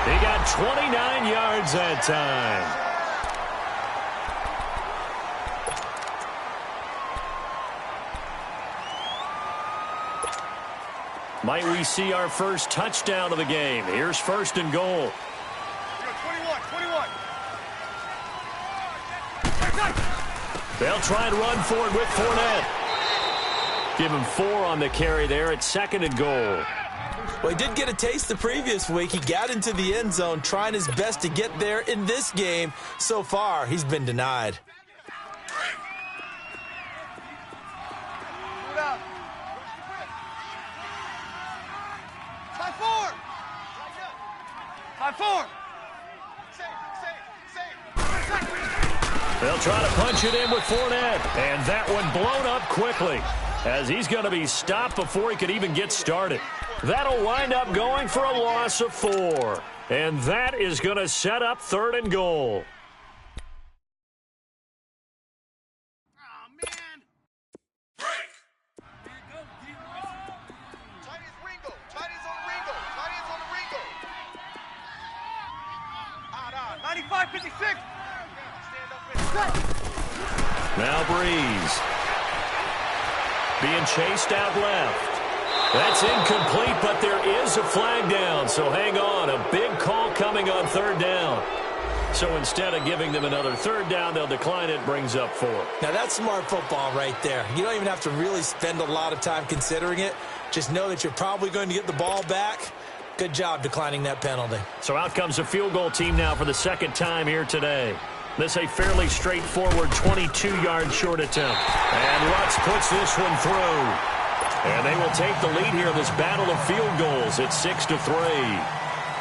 He got 29 yards that time. Might we see our first touchdown of the game? Here's 1st and goal. 21. They'll try and run for it with Fournette. Give him 4 on the carry there at 2nd and goal. Well, he did get a taste the previous week. He got into the end zone, trying his best to get there in this game. So far, he's been denied. Go down. Tie 4. Tie 4. They'll try to punch it in with Fournette. And that one blown up quickly as he's going to be stopped before he could even get started. That'll wind up going for a loss of 4. And that is going to set up 3rd and goal. Tight ends Ringo. Tight ends on Ringo. Tight ends on the Ringo. 95, 56. Stand up in. Now Breeze. Being chased out left. That's incomplete, but there is a flag down, so hang on. A big call coming on 3rd down. So instead of giving them another 3rd down, they'll decline it, brings up 4. Now, that's smart football right there. You don't even have to really spend a lot of time considering it. Just know that you're probably going to get the ball back. Good job declining that penalty. So out comes a field goal team now for the 2nd time here today. This a fairly straightforward 22-yard short attempt. And Lutz puts this one through. And they will take the lead here in this battle of field goals at 6-3.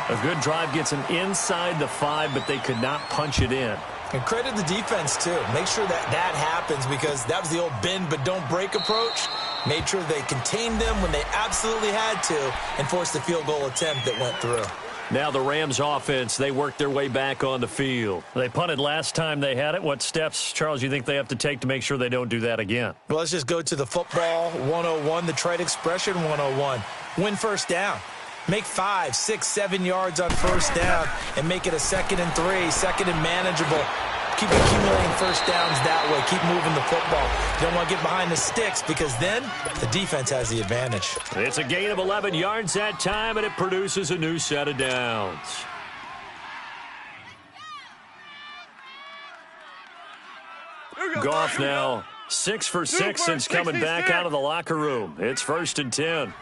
A good drive gets them inside the 5, but they could not punch it in. And credit the defense, too. Make sure that happens because that was the old bend but don't break approach. Made sure they contained them when they absolutely had to and forced the field goal attempt that went through. Now the Rams offense, they worked their way back on the field. They punted last time they had it. What steps, Charles, you think they have to take to make sure they don't do that again? Well, let's just go to the football 101, the trite expression 101. Win first down. Make 5, 6, 7 yards on first down and make it a 2nd and 3, 2nd and manageable. Keep accumulating first downs that way. Keep moving the football. You don't want to get behind the sticks because then the defense has the advantage. It's a gain of 11 yards that time, and it produces a new set of downs. Goff now 6 for 6 since coming back out of the locker room. It's 1st and 10.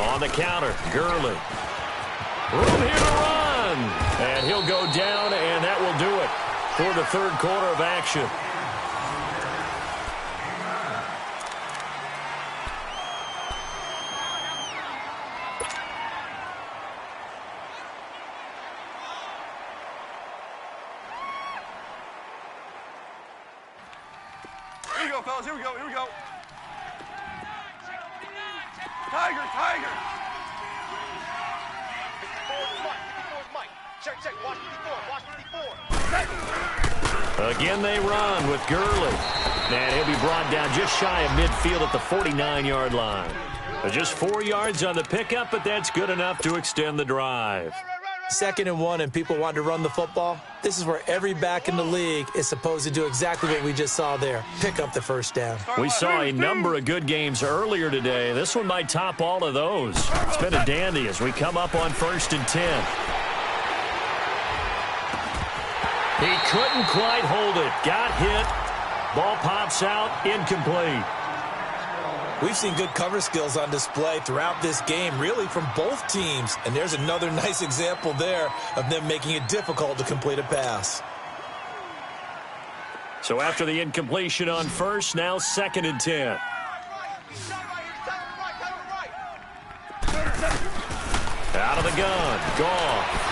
On the counter, Gurley. Room here to run. And he'll go down, and that will do it for the third quarter of action. Here we go, fellas. Here we go. Here we go. Tiger, Tiger. Check, check. Watch 54. Watch 54. Again, they run with Gurley. And he'll be brought down just shy of midfield at the 49-yard line. Just 4 yards on the pickup, but that's good enough to extend the drive. 2nd and 1 and people want to run the football. This is where every back in the league is supposed to do exactly what we just saw there. Pick up the first down. We saw a number of good games earlier today. This one might top all of those. It's been a dandy as we come up on 1st and 10. He couldn't quite hold it. Got hit. Ball pops out. Incomplete. We've seen good cover skills on display throughout this game, really from both teams. And there's another nice example there of them making it difficult to complete a pass. So after the incompletion on first, now 2nd and 10. Out of the gun. Goff.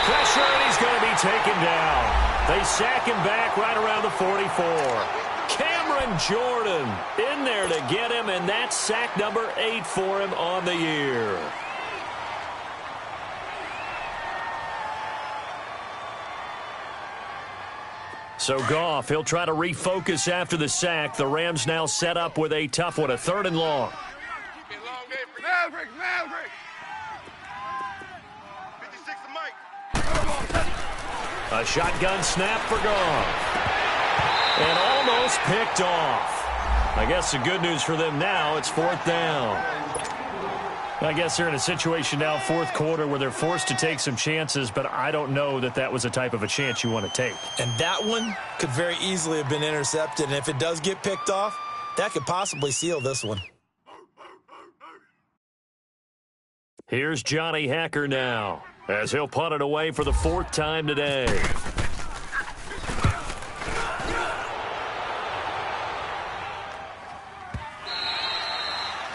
Pressure, and he's going to be taken down. They sack him back right around the 44. Cameron Jordan in there to get him, and that's sack number 8 for him on the year. So Goff, he'll try to refocus after the sack. The Rams now set up with a tough one, a 3rd and long. Maverick, Maverick. 56 to Mike. A shotgun snap for Goff. And almost picked off. I guess the good news for them now, it's 4th down. I guess they're in a situation now, 4th quarter, where they're forced to take some chances, but I don't know that that was the type of a chance you want to take. And that one could very easily have been intercepted. And if it does get picked off, that could possibly seal this one. Here's Johnny Hacker now, as he'll punt it away for the 4th time today.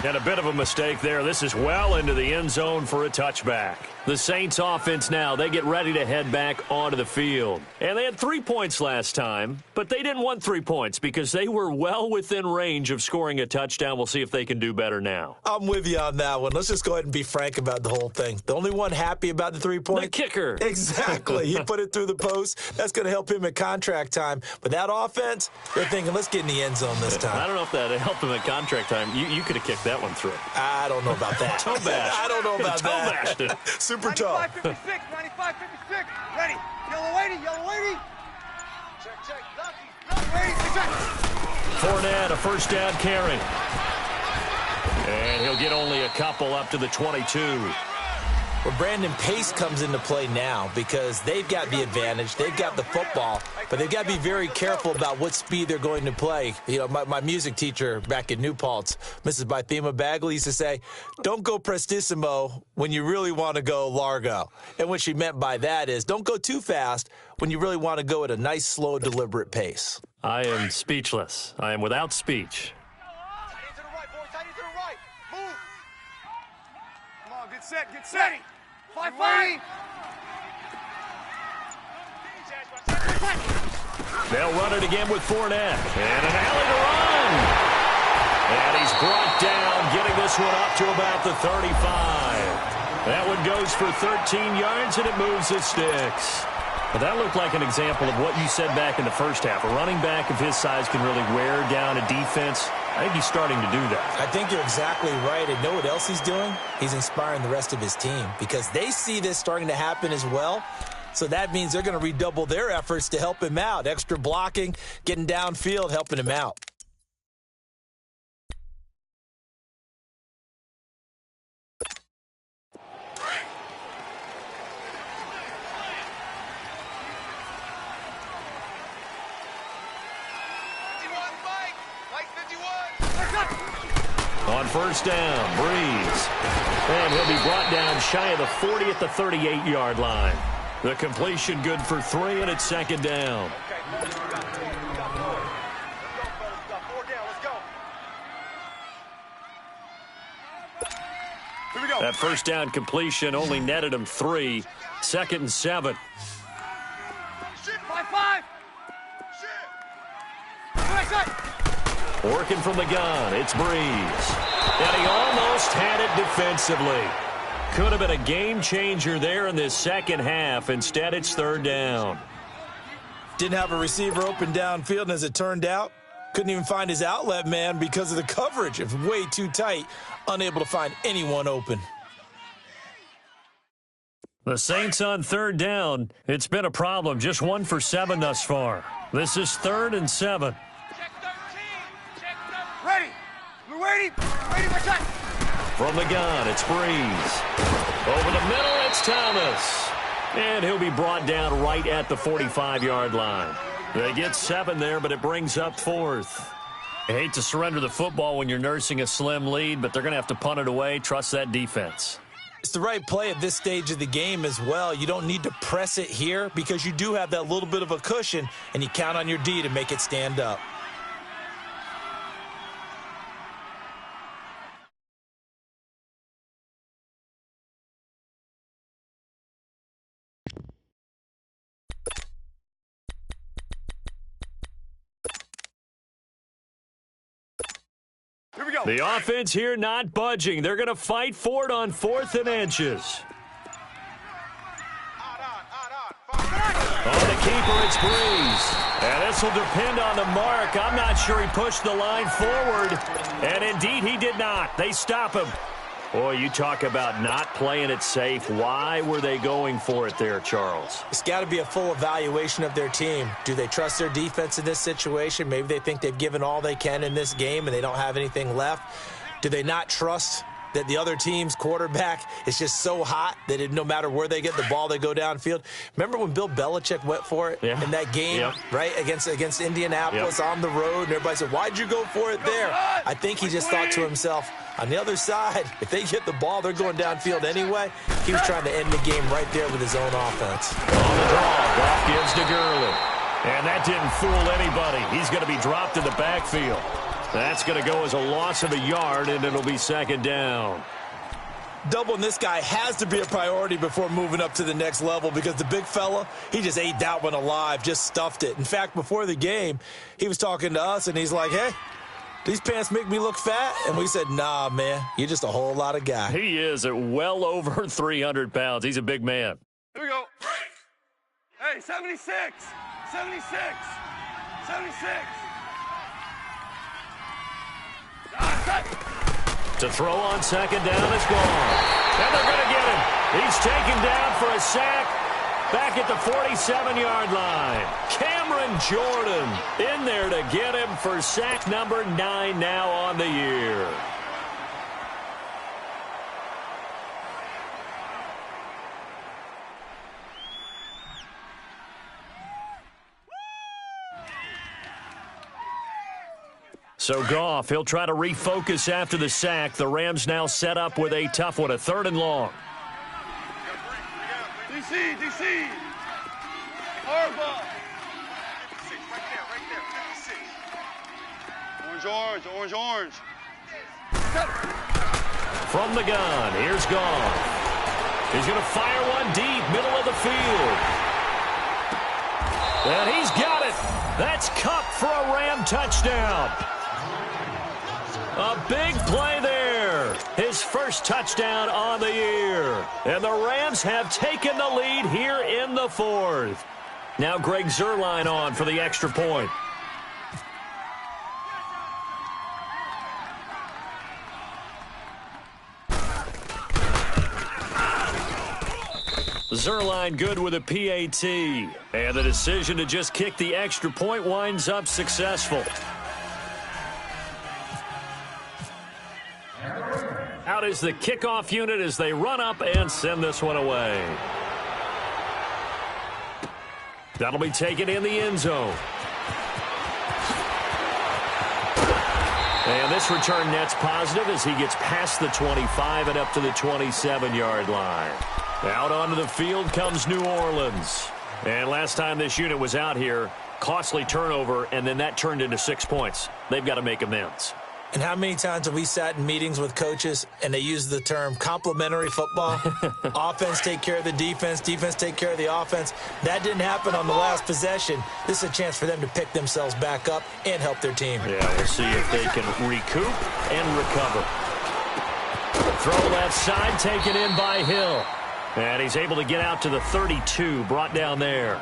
And a bit of a mistake there. This is well into the end zone for a touchback. The Saints offense now, they get ready to head back onto the field. And they had 3 points last time, but they didn't want 3 points because they were well within range of scoring a touchdown. We'll see if they can do better now. I'm with you on that one. Let's just go ahead and be frank about the whole thing. The only one happy about the 3 points? The kicker. Exactly. He put it through the post. That's going to help him at contract time. But that offense, they're thinking, let's get in the end zone this time. I don't know if that helped him at contract time. You could have kicked that one through. I don't know about that. Toe bash. I don't know about Toe that. bashed it. Super tough. 95-56, 95-56. Ready. Yellow lady, yellow lady. Check, check. Lucky, lady, check. Fournette, a first down carry. And he'll get only a couple up to the 22. Well, Brandon, pace comes into play now because they've got the advantage. They've got the football, but they've got to be very careful about what speed they're going to play. You know, my music teacher back in New Paltz, Mrs. Bythema Bagley, used to say, don't go prestissimo when you really want to go largo. And what she meant by that is don't go too fast when you really want to go at a nice, slow, deliberate pace. I am speechless. I am without speech. Tight end to the right, boy. Tight end to the right. Move. Come on, get set, get set. 5-5. They'll run it again with Fournette. And an alley to run. And he's brought down, getting this one up to about the 35. That one goes for 13 yards, and it moves the sticks. Well, that looked like an example of what you said back in the first half. A running back of his size can really wear down a defense. I think he's starting to do that. I think you're exactly right. And know what else he's doing? He's inspiring the rest of his team because they see this starting to happen as well. So that means they're going to redouble their efforts to help him out. Extra blocking, getting downfield, helping him out. On first down, Breeze. And he'll be brought down shy of the 40 at the 38-yard line. The completion good for 3, and it's second down. That first down completion only netted him 3. 2nd and 7. 5-5. Working from the gun, it's Breeze. And he almost had it defensively. Could have been a game changer there in this second half. Instead, it's third down. Didn't have a receiver open downfield, and as it turned out, couldn't even find his outlet man because of the coverage. It's way too tight, unable to find anyone open. The Saints on third down. It's been a problem. Just 1 for 7 thus far. This is 3rd and 7. Ready. We're waiting. Ready for shot. From the gun, it's Breeze. Over the middle, it's Thomas. And he'll be brought down right at the 45-yard line. They get 7 there, but it brings up 4th. I hate to surrender the football when you're nursing a slim lead, but they're going to have to punt it away. Trust that defense. It's the right play at this stage of the game as well. You don't need to press it here because you do have that little bit of a cushion, and you count on your D to make it stand up. Here we go. The offense here not budging. They're going to fight for it on 4th and inches. On the keeper, it's Breeze. And this will depend on the mark. I'm not sure he pushed the line forward. And indeed, he did not. They stop him. Boy, you talk about not playing it safe. Why were they going for it there, Charles? It's got to be a full evaluation of their team. Do they trust their defense in this situation? Maybe they think they've given all they can in this game and they don't have anything left. Do they not trust that the other team's quarterback is just so hot that no matter where they get the ball, they go downfield? Remember when Bill Belichick went for it in that game, right, against Indianapolis on the road, and everybody said, why'd you go for it there? I think he just thought to himself, on the other side, if they get the ball, they're going downfield anyway. He was trying to end the game right there with his own offense. On the draw, Goff gives to Gurley. And that didn't fool anybody. He's going to be dropped in the backfield. That's going to go as a loss of a yard, and it'll be second down. Doubling this guy has to be a priority before moving up to the next level because the big fella, he just ate that one alive, just stuffed it. In fact, before the game, he was talking to us, and he's like, hey, these pants make me look fat? And we said, nah, man, you're just a whole lot of guy. He is at well over 300 pounds. He's a big man. Here we go. Hey, 76. 76. 76. To throw on second down is gone. And they're going to get him. He's taken down for a sack back at the 47-yard line. Cameron Jordan in there to get him for sack number 9 now on the year. So Goff, he'll try to refocus after the sack. The Rams now set up with a tough one, a 3rd and long. DC, DC. Harbaugh. 56, right there, 56. Orange, orange. From the gun, here's Goff. He's going to fire one deep, middle of the field. And he's got it. That's Cup for a Ram touchdown. A big play there. His first touchdown on the year. And the Rams have taken the lead here in the fourth. Now Greg Zuerlein on for the extra point. Zuerlein good with a PAT. And the decision to just kick the extra point winds up successful. Out is the kickoff unit as they run up and send this one away. That'll be taken in the end zone. And this return net's positive as he gets past the 25 and up to the 27-yard line. Out onto the field comes New Orleans. And last time this unit was out here, costly turnover, and then that turned into 6 points. They've got to make amends. And how many times have we sat in meetings with coaches and they use the term complementary football? Offense take care of the defense, defense take care of the offense. That didn't happen on the last possession. This is a chance for them to pick themselves back up and help their team. Yeah, we'll see if they can recoup and recover. Throw left side, taken in by Hill. And he's able to get out to the 32, brought down there.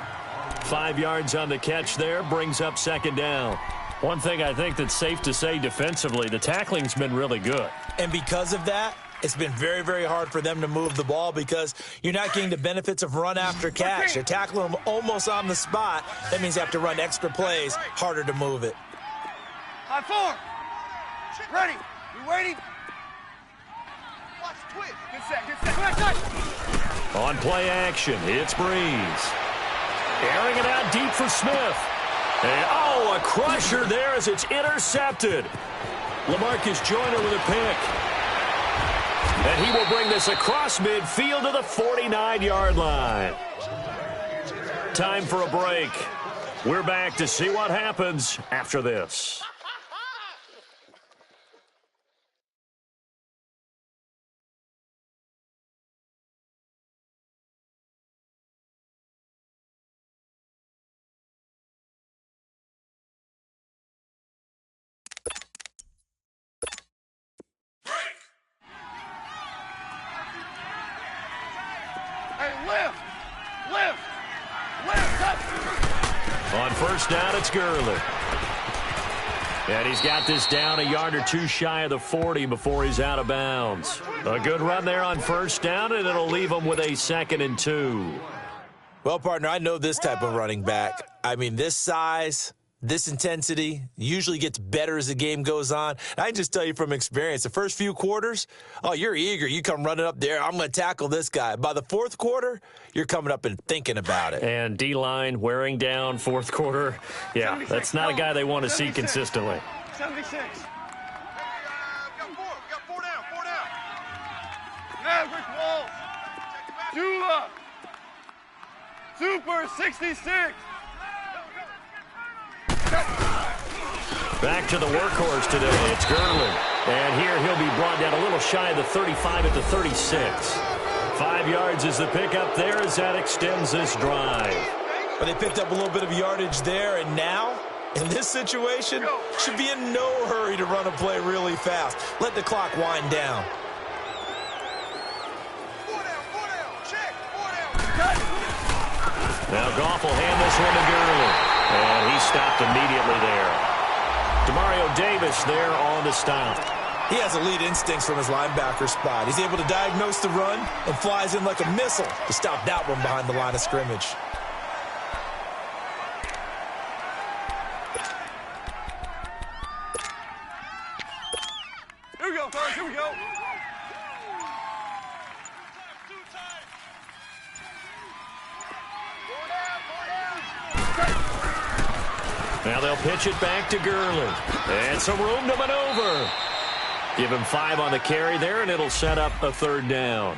5 yards on the catch there, brings up second down. One thing I think that's safe to say defensively, the tackling's been really good. And because of that, it's been very, very hard for them to move the ball because you're not getting the benefits of run after catch. You're tackling them almost on the spot. That means you have to run extra plays, harder to move it. High four. Ready. You waiting? Watch twist. Good set, good set. On play action, it's Breeze. Airing it out deep for Smith. And, oh, a crusher there as it's intercepted. LaMarcus Joyner with a pick. And he will bring this across midfield to the 49-yard line. Time for a break. We're back to see what happens after this. On first down, it's Gurley. And he's got this down a yard or two shy of the 40 before he's out of bounds. A good run there on first down, and it'll leave him with a 2nd and 2. Well, partner, I know this type of running back. I mean, this size, this intensity usually gets better as the game goes on. And I can just tell you from experience, the first few quarters, oh, you're eager. You come running up there, I'm going to tackle this guy. By the fourth quarter, you're coming up and thinking about it. And D-line wearing down fourth quarter. Yeah, that's not a guy they want to see consistently. 76. We got four down. Maverick Wall. Dula. Super 66. Back to the workhorse today, it's Gurley. And here he'll be brought down a little shy of the 35 at the 36. 5 yards is the pickup there as that extends this drive. But they picked up a little bit of yardage there, and now, in this situation, should be in no hurry to run a play really fast. Let the clock wind down. Four down. Check. 4 down. Now Goff will hand this one to Gurley. And he stopped immediately there. Demario Davis there on the stop. He has elite instincts from his linebacker spot. He's able to diagnose the run and flies in like a missile to stop that one behind the line of scrimmage. Here we go, fellas. Here we go. Now they'll pitch it back to Gurley. And some room to maneuver. Give him 5 on the carry there, and it'll set up a 3rd down.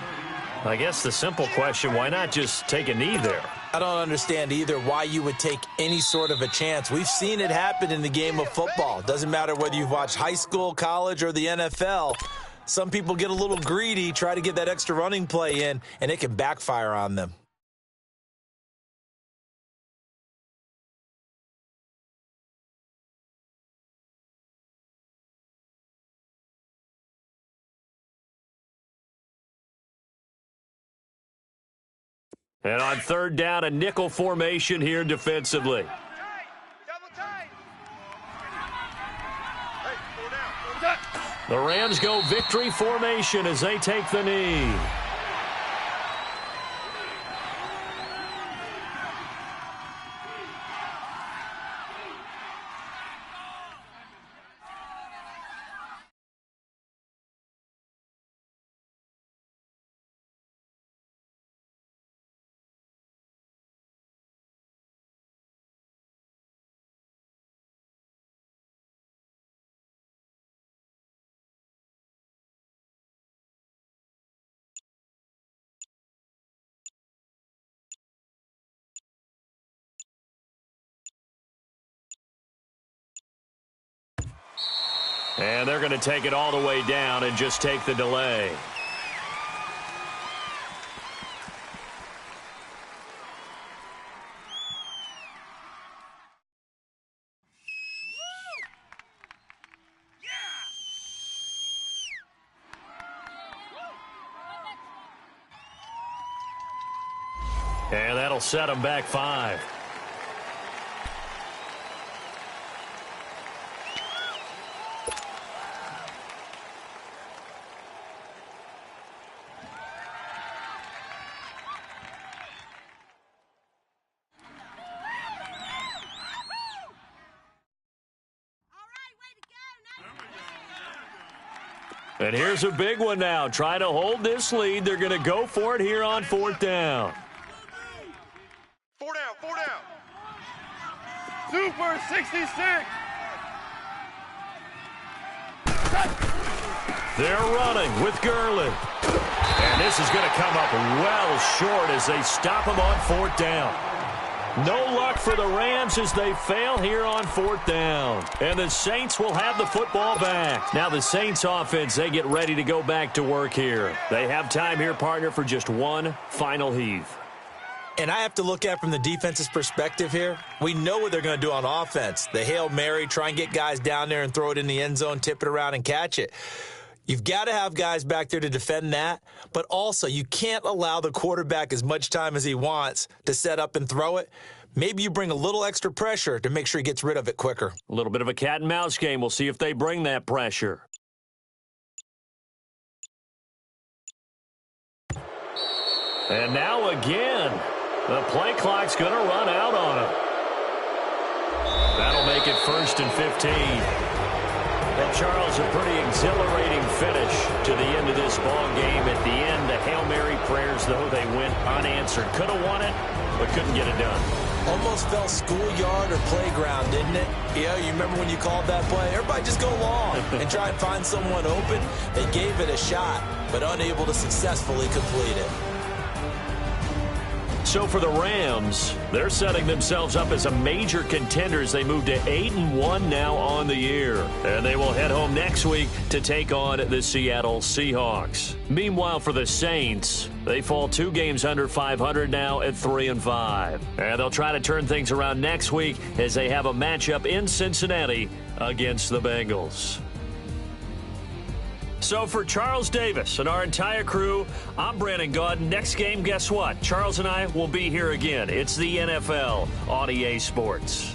I guess the simple question, why not just take a knee there? I don't understand either why you would take any sort of a chance. We've seen it happen in the game of football. Doesn't matter whether you've watched high school, college, or the NFL. Some people get a little greedy, try to get that extra running play in, and it can backfire on them. And on third down, a nickel formation here defensively. Double tight. Hey, go down. The Rams go victory formation as they take the knee. And they're going to take it all the way down and just take the delay. And that'll set them back 5. And here's a big one now. Trying to hold this lead. They're going to go for it here on 4th down. 4 down, 4 down. Super 66. They're running with Gurley. And this is going to come up well short as they stop him on 4th down. No luck for the Rams as they fail here on 4th down. And the Saints will have the football back. Now the Saints offense, they get ready to go back to work here. They have time here, partner, for just one final heave. And I have to look at from the defense's perspective here. We know what they're going to do on offense. The Hail Mary, try and get guys down there and throw it in the end zone, tip it around and catch it. You've got to have guys back there to defend that, but also you can't allow the quarterback as much time as he wants to set up and throw it. Maybe you bring a little extra pressure to make sure he gets rid of it quicker. A little bit of a cat and mouse game. We'll see if they bring that pressure. And now again, the play clock's going to run out on him. That'll make it 1st and 15. Well, Charles, a pretty exhilarating finish to the end of this ball game. At the end, the Hail Mary prayers, though, they went unanswered. Could have won it, but couldn't get it done. Almost felt schoolyard or playground, didn't it? Yeah, you remember when you called that play? Everybody just go long and try and find someone open. They gave it a shot, but unable to successfully complete it. So for the Rams, they're setting themselves up as a major contender as they move to 8-1 now on the year. And they will head home next week to take on the Seattle Seahawks. Meanwhile, for the Saints, they fall 2 games under 500 now at 3-5. And they'll try to turn things around next week as they have a matchup in Cincinnati against the Bengals. So for Charles Davis and our entire crew, I'm Brandon Gaudin. Next game, guess what? Charles and I will be here again. It's the NFL on EA Sports.